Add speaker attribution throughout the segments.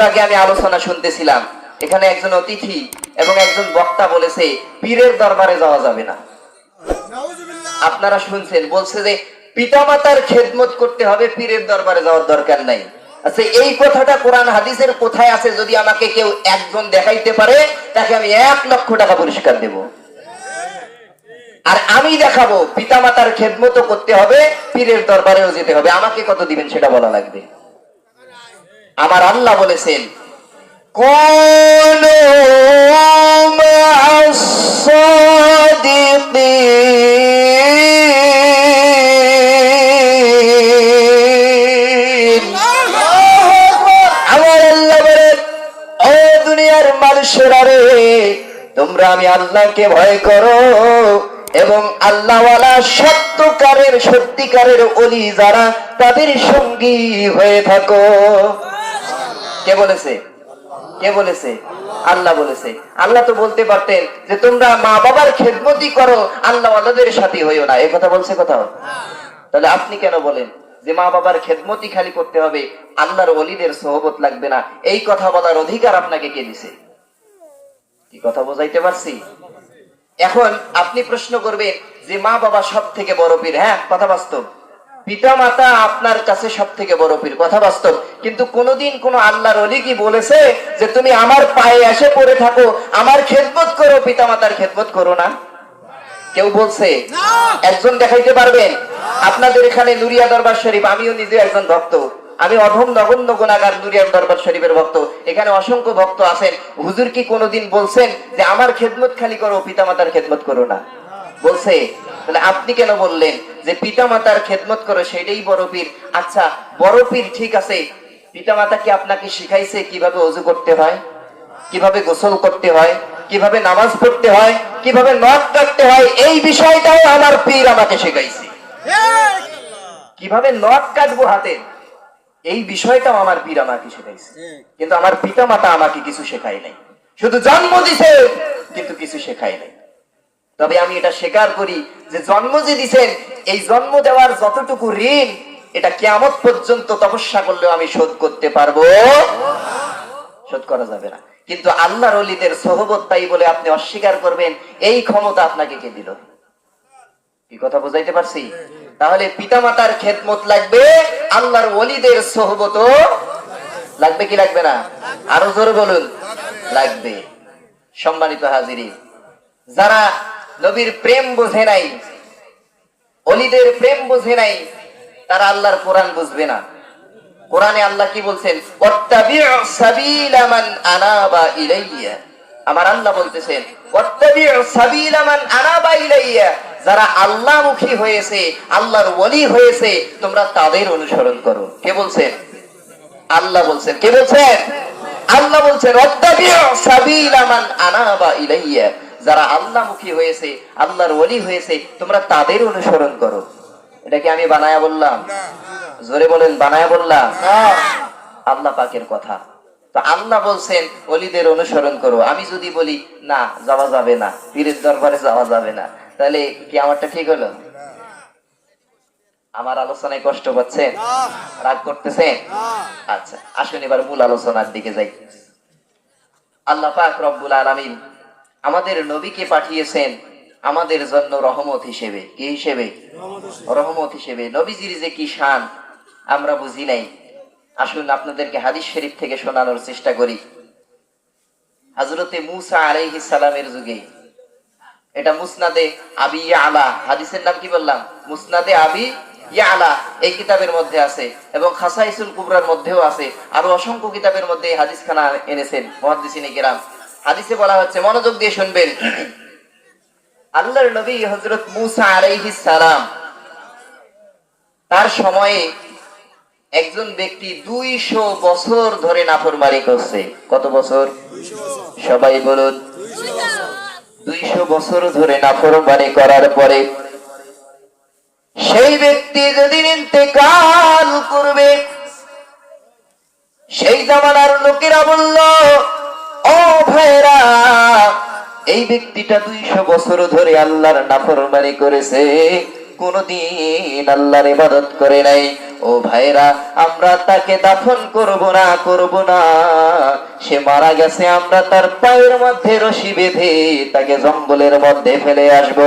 Speaker 1: আগে আমি আলোচনা শুনতেছিলাম, এখানে একজন অতিথি এবং একজন বক্তা বলেছে পীরের দরবারে যাওয়া যাবে না। আপনারা শুনছেন, বলছে যে পিতামাতার খেদমত করতে হবে, পীরের দরবারে যাওয়ার দরকার নাই। আচ্ছা, এই কথাটা কোরআন হাদিসের কোথায় আছে? যদি আমাকে কেউ একজন দেখাইতে পারে, তাকে আমি 1,00,000 টাকা পুরস্কার দেব। আর আমি দেখাবো পিতামাতার খেদমত করতে হবে, পীরের দরবারেও যেতে হবে। আমাকে কত দিবেন সেটা বলা লাগবে। আমার আল্লাহ বলেছেন, কুনু মা'আস সাদিকিন। আমার আল্লাহ বলেন, ও দুনিয়ার মানুষেরা রে, তোমরা আমি আল্লাহকে ভয় করো এবং আল্লাহওয়ালা সত্যিকারের ওলি যারা, তাদের সঙ্গী হয়ে থাকো। কে বলেছে? কে বলেছে? আল্লাহ বলেছে। আল্লাহ তো বলতে পারতেন যে তোমরা মা বাবার খেদমতি করো, আল্লাহওয়ালাদের সাথী হইও না। এই কথা বলছে কোথাও? তাহলে আপনি কেন বলেন যে মা বাবার খেদমতি খালি করতে হবে, আল্লাহর ওলিদের সোহবত লাগবে না? এই কথা বলার অধিকার আপনাকে কে দিছে? কি কথা বোঝাইতে পারছি? এখন আপনি প্রশ্ন করবেন যে মা বাবা সব থেকে বড় পীর। হ্যাঁ, কথা বাস্তব। পিতা মাতা আপনার কাছে সব থেকে বড় পীর, কথা বাস্তব। কিন্তু কোনদিন কোন আল্লাহর ওলি কি বলেছে যে তুমি আমার পায়ে এসে পড়ে থাকো, আমার খেদমত করো, পিতা মাতার খেদমত করো না? কেউ বলছে? একজন দেখাইতে পারবেন? আপনাদের এখানে নুরিয়া দরবার শরীফ, আমিও নিজে একজন ভক্ত, আমি অধম নগণ্য গুনাহগার নুরিয়া দরবার শরীফের ভক্ত। এখানে অসংখ্য ভক্ত আছেন। হুজুর কি কোনোদিন বলছেন যে আমার খেদমত খালি করো, পিতা মাতার খেদমত করো না? বলছে? তাহলে আপনি কেন বললেন যে পিতা মাতার খেদমত করো, সেটাই বড় পীর? আচ্ছা, বড় পীর ঠিক আছে, পিতা মাতা কি আপনাকে শিখাইছে কিভাবে ওযু করতে হয়, কিভাবে গোসল করতে হয়, কিভাবে নামাজ পড়তে হয়, কিভাবে নখ কাটতে হয়? এই বিষয়টাও আমার পীর আমাকে শিখাইছে। কিভাবে নখ কাটবো হাতে, এই বিষয়টাও আমার পীর আমাকে শেখাইছে। কিন্তু আমার পিতা মাতা আমাকে কিছু শেখায় নাই, শুধু জন্ম দিছে কিন্তু কিছু শেখায় নাই। তবে আমি এটা স্বীকার করি যে জন্ম যে দিছেন, এই জন্ম দেওয়ার যতটুকু ঋণ, এটা কিয়ামত পর্যন্ত তপস্যা করলেও আমি শোধ করতে পারবো, শোধ করা যাবে না। কিন্তু আল্লাহর ওলিদের সোহবত পাই বলে আপনি অস্বীকার করবেন, এই ক্ষমতা আপনাকে কে দিল? কি কথা বুঝাইতে পারছি? তাহলে পিতামাতার খেদমত লাগবে, আল্লাহর ওলিদের সোহবত লাগবে কি লাগবে না? আরো জোরে বলুন, লাগবে। সম্মানিত হাজিরিন, যারা নবীর প্রেম বোঝে নাই, ওলিদের প্রেম বোঝে নাই, তারা আল্লাহর কোরআন বুঝবে না। কোরআনে আল্লাহ কি বলছেন? ওয়াত্তাবিউ সাবিলা মান আনাবা ইলাইয়া। আমার আল্লাহ বলতেছেন ওয়াত্তাবিউ সাবিলা মান আনাবা ইলাইয়া, যারা আল্লাহমুখী হয়েছে, আল্লাহর ওলি হয়েছে, তোমরা তাদের অনুসরণ করো। কে বলছেন? আল্লাহ বলছেন। কে বলছেন? আল্লাহ বলছেন ওয়াত্তাবিউ সাবিলা মান আনাবা ইলাইয়া, যারা আল্লাহমুখী হয়েছে, আল্লাহর ওলি হয়েছে, তোমরা তাদের অনুসরণ করো। এটা কি আমি বানায়া বললাম? জোরে বলেন, বানায়া বললাম? আল্লাহ পাকের কথা। তো আল্লাহ বলছেন ওলিদের অনুসরণ করো। আমি যদি বলি না, যাওয়া যাবে না, পীরের দরবারে যাওয়া যাবে না, তাহলে কি আমারটা ঠিক হলো? আমার আলোচনায় কষ্ট পাচ্ছেন? রাগ করতেছেন? আচ্ছা, আসুন এবার মূল আলোচনার দিকে যাই। আল্লাহ পাক রব্বুল আলামিন আমাদের নবীকে পাঠিয়েছেন আমাদের জন্য রহমত হিসেবে। কি হিসেবে? রহমত হিসেবে। নবীজির যে কি শান আমরা বুঝি নাই। আসুন আপনাদেরকে হাদিস শরীফ থেকে শোনানোর চেষ্টা করি। হযরতে মূসা আলাইহিস সালামের যুগে, এটা মুসনাদে আবি ইয়ালা, হাদিসের নাম কি বললাম? মুসনাদে আবি ইয়ালা, এই কিতাবের মধ্যে আছে এবং খাসাইসুল কুবরার মধ্যেও আছে। আরো অসংখ্য কিতাবের মধ্যে এই হাদিসখানা এনেছেন মুহাদ্দিসিনে কিরাম। হাদিসে বলা হচ্ছে, মনোযোগ দিয়ে শুনবেন। আল্লাহর নবী হযরত মূসা আলাইহিস সালাম, তার সময়ে একজন ব্যক্তি 200 বছর ধরে নাফরমানি করছে। কত বছর? সবাই বলুন। 200 বছর ধরে নাফরমানি করার পরে সেই ব্যক্তি যেদিন ইন্তেকাল করবে, সেই জামানার লোকেরা বলল, ও ভাইরা, এই ব্যক্তিটা 200 বছর ধরে আল্লাহর নাফরমানি করেছে, কোনদিন আল্লাহর ইবাদত করে নাই। ও ভাইরা, আমরা তাকে দাফন করব না, সে মারা গেছে, আমরা তার পায়ের মধ্যে রশি বেঁধে তাকে জঙ্গলের মধ্যে ফেলে আসব।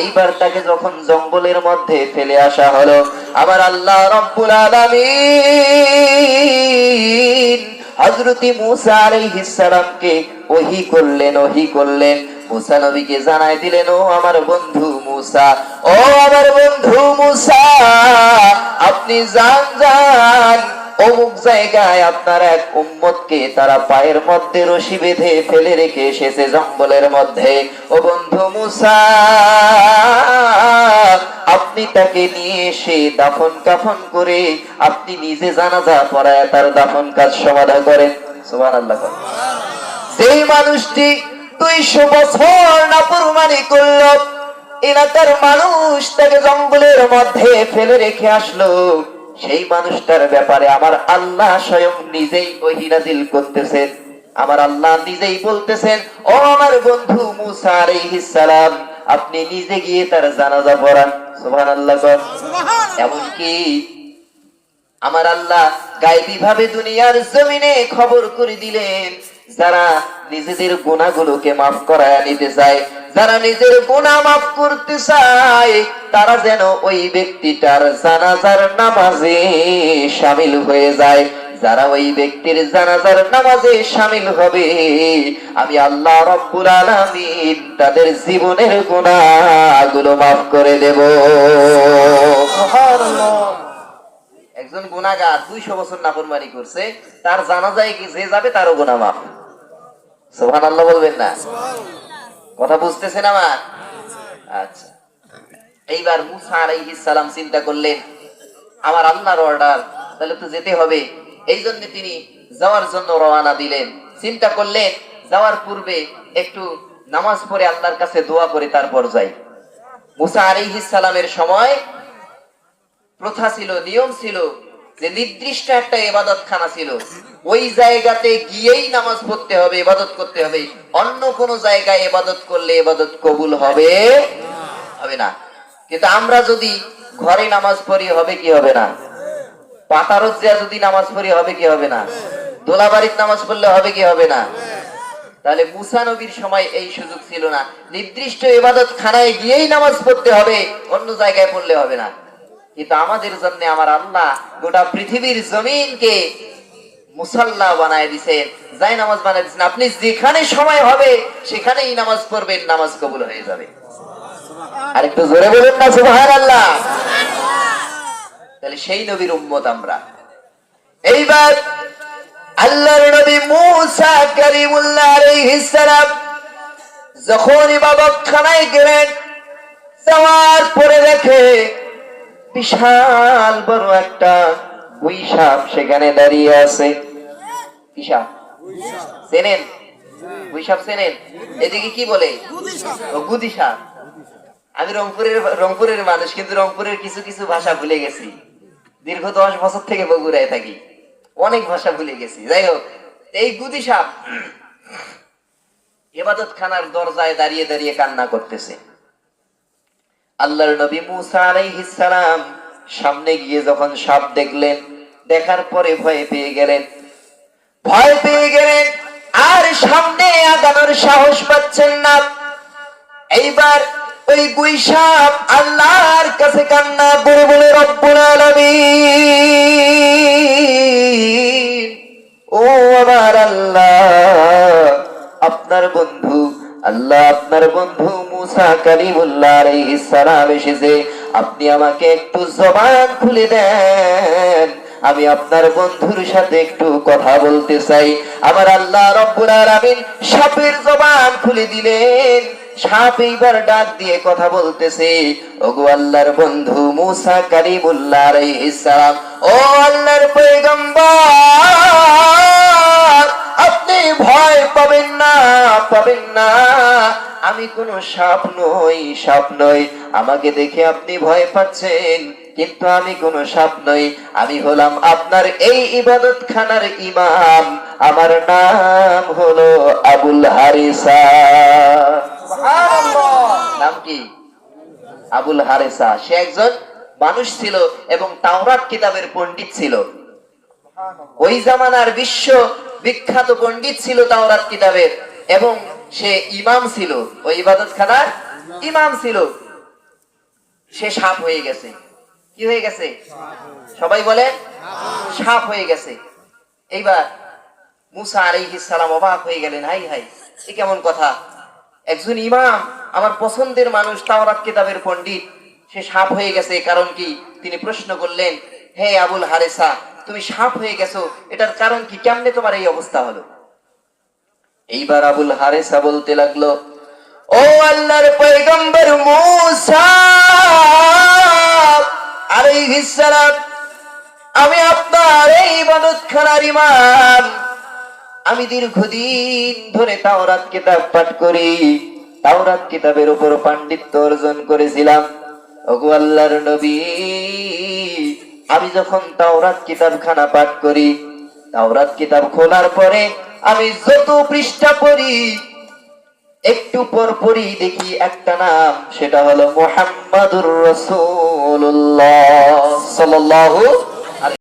Speaker 1: এইবার তাকে যখন জঙ্গলের মধ্যে ফেলে আসা হলো, আমার আল্লাহ রব্বুল আলামিন হযরত মূসা আলাইহিস সালামকে ওহী করলেন। মূসা নবীকে জানাই দিলেন, ও আমার বন্ধু মূসা, আপনি যান অমুক জায়গায় আপনার এক উম্মতকে তারা পায়ের মধ্যে রশি বেঁধে ফেলে রেখে এসেছে জঙ্গলের মধ্যে। ও বন্ধু মূসা, আপনি তাকে নিয়ে এসে দাফন কাফন করে আপনি নিজে জানাজা পড়ায় তার দাফন কাজ সমাধা করেন। সুবহানাল্লাহ। যেই মানুষটি 200 বছর নাফরমানি করল, এলাকার মানুষ তাকে জঙ্গলের মধ্যে ফেলে রেখে আসলো, সেই মানুষটার ব্যাপারে আমার আল্লাহ স্বয়ং নিজেই ওহী নাযিল করতেছেন। আমার আল্লাহ নিজেই বলতেছেন, ও আমার বন্ধু মূসা আলাইহিস সালাম, আপনি নিজে গিয়ে তার জানাজা পড়ান। সুবহানাল্লাহ। এমনকি আমার আল্লাহ গায়বী ভাবে দুনিয়ার জমিনে খবর করে দিলেন, যারা নিজেদের গুনাহগুলোকে মাফ করায় নিতে চায়, যারা নিজের গুনাহ মাফ করতে চায়, তারা যেন ওই ব্যক্তিটার জানাজার নামাজে শামিল হয়ে যায়। যারা ওই ব্যক্তির জানাজার নামাজে শামিল হবে, আমি আল্লাহ রব্বুল আলামিন তাদের জীবনের গুনাহগুলো মাফ করে দেব। সুবহানাল্লাহ। একজন গুনাহগার 200 বছর নাফরমানি করছে, তার জানাজায় কি যে যাবে তারও গুনাহ মাফ। সুবহানাল্লাহ বলবেন না? কথা বুঝতেছেন আমার? আচ্ছা, এইবার মূসা আলাইহিস সালাম চিন্তা করলেন, আমার আল্লাহর অর্ডার, তাহলে তো যেতে হবে। এই জন্য তিনি যাওয়ার জন্য রওনা দিলেন। চিন্তা করলেন, যাওয়ার পূর্বে একটু নামাজ পড়ে আল্লাহর কাছে দোয়া করে তারপর যাই। মূসা আলাইহিস সালামের সময় প্রথা ছিল, নিয়ম ছিল যে নির্দিষ্ট একটা ইবাদতখানা ছিল, ওই জায়গাতে গিয়েই নামাজ পড়তে হবে, ইবাদত করতে হবে। অন্য কোন জায়গায় ইবাদত করলে ইবাদত কবুল হবে না। কিন্তু আমরা যদি ঘরে নামাজ পড়ি, হবে কি হবে না? পাতারত যদি নামাজ পড়ি, হবে কি হবে না? দোলাবাড়িতে নামাজ পড়লে হবে কি হবে না? তাহলে মূসা নবীর সময় এই সুযোগ ছিল না, নির্দিষ্ট ইবাদতখানায় গিয়েই নামাজ পড়তে হবে, অন্য জায়গায় পড়লে হবে না। কিন্তু আমাদের জন্য আমার আল্লাহ গোটা পৃথিবীর জমিনকে মুসাল্লা বানায় দিয়েছেন, যাই নামাজ বানায় দিয়েছেন। আপনি যেখানে সময় হবে সেখানেই নামাজ পড়বেন, নামাজ কবুল হয়ে যাবে। আর একটু জোরে বলুন না সুবহানাল্লাহ। তাহলে সেই নবীর উম্মত আমরা। এইবার আল্লাহর নবী মূসা কালিমুল্লাহ আলাইহিস সালাম যখন ইবাদতখানায় গেলেন, যাওয়ার পরে দেখে বিশাল বড় একটা গুই সাপ সেখানে দাঁড়িয়ে আছে। কি সাপ চেনেন? গুই সাপ চেনেন? এদিকে কি বলে? গুদি সাপ। আমি রংপুরের মানুষ, কিন্তু রংপুরের কিছু কিছু ভাষা ভুলে গেছি। দীর্ঘ 10 বছর থেকে বগুড়ায় থাকি, অনেক ভাষা ভুলে গেছি। যাই হোক, এই গুদি সাপ ইবাদতখানার দরজায় দাঁড়িয়ে দাঁড়িয়ে কান্না করতেছে। আল্লাহর নবী মূসা আলাইহিস সালাম সামনে গিয়ে যখন সাপ দেখলেন, দেখার পরে ভয় পেয়ে গেলেন, আর সামনে আগানোর সাহস পাচ্ছেন না। এইবার ওই গুই সাপ আল্লাহর কাছে কান্না করে বলে, রব্বুল আলামিন, ও আমার আল্লাহ, আপনার বন্ধু মূসা কালিমুল্লাহ আলাইহিস সালাম এসেছে, আপনি আমাকে একটু জবান খুলে দেন, আমি আপনার বন্ধুর সাথে একটু কথা বলতে চাই। আমার আল্লাহ রব্বুল আলামিন সাপের জবান খুলে দিলেন। সাপ এইবার ডাক দিয়ে কথা বলতেছে, ওগো আল্লাহর বন্ধু মূসা কালিমুল্লাহ আলাইহিস সালাম, ও আল্লাহর পয়গম্বর, আপনি ভয় পাবেন না, আমি কোনো সাপ নই। আমাকে দেখে আপনি ভয় পাচ্ছেন, কিন্তু আমি কোনো সাপ নই। আমি হলাম আপনার এই ইবাদতখানার ইমাম, আমার নাম হলো আবুল হারিসা। সুবহানাল্লাহ। নাম কি? আবুল হারেসা, সে একজন মানুষ ছিল এবং তাওরাত কিতাবের পণ্ডিত ছিল। ওই জামানার বিশ্ব বিখ্যাত পণ্ডিত ছিল তাওরাত কিতাবের, এবং সে ইমাম ছিল, ওই ইবাদতখানার ইমাম ছিল। সে সাপ হয়ে গেছে। কি হয়ে গেছে? সবাই বলে সাপ হয়ে গেছে। এইবার মুসা আলাইহিস সালাম অবাক হয়ে গেলেন, হাই হাই, এ কেমন কথা? একজন ইমাম, আমার পছন্দের মানুষ, তাওরাত কিতাবের পণ্ডিত, সে সাপ হয়ে গেছে, কারণ কি? তিনি প্রশ্ন করলেন, হে আবুল হারেসা, তুমি সাপ হয়ে গেছো, এটার কারণ কি? কেমনে তোমার এই অবস্থা হলো? এইবার আবুল হারেসা বলতে লাগলো, ও আল্লাহর পয়গম্বর মুসা আলাইহিস সালাম, আমি আপনার এই ইবাদতখানার ইমাম। আমি দীর্ঘদিন ধরে তাওরাত কিতাব পাঠ করি, তাওরাত কিতাবের উপর পাণ্ডিত্য অর্জন করেছিলাম। ওগো আল্লাহর নবী, আমি যখন তাওরাত কিতাবখানা পাঠ করি, তাওরাত কিতাব খোলার পরে আমি যত পৃষ্ঠা পড়ি, একটু পর পরই দেখি একটা নাম, সেটা হলো মুহাম্মাদুর রাসূলুল্লাহ সাল্লাল্লাহু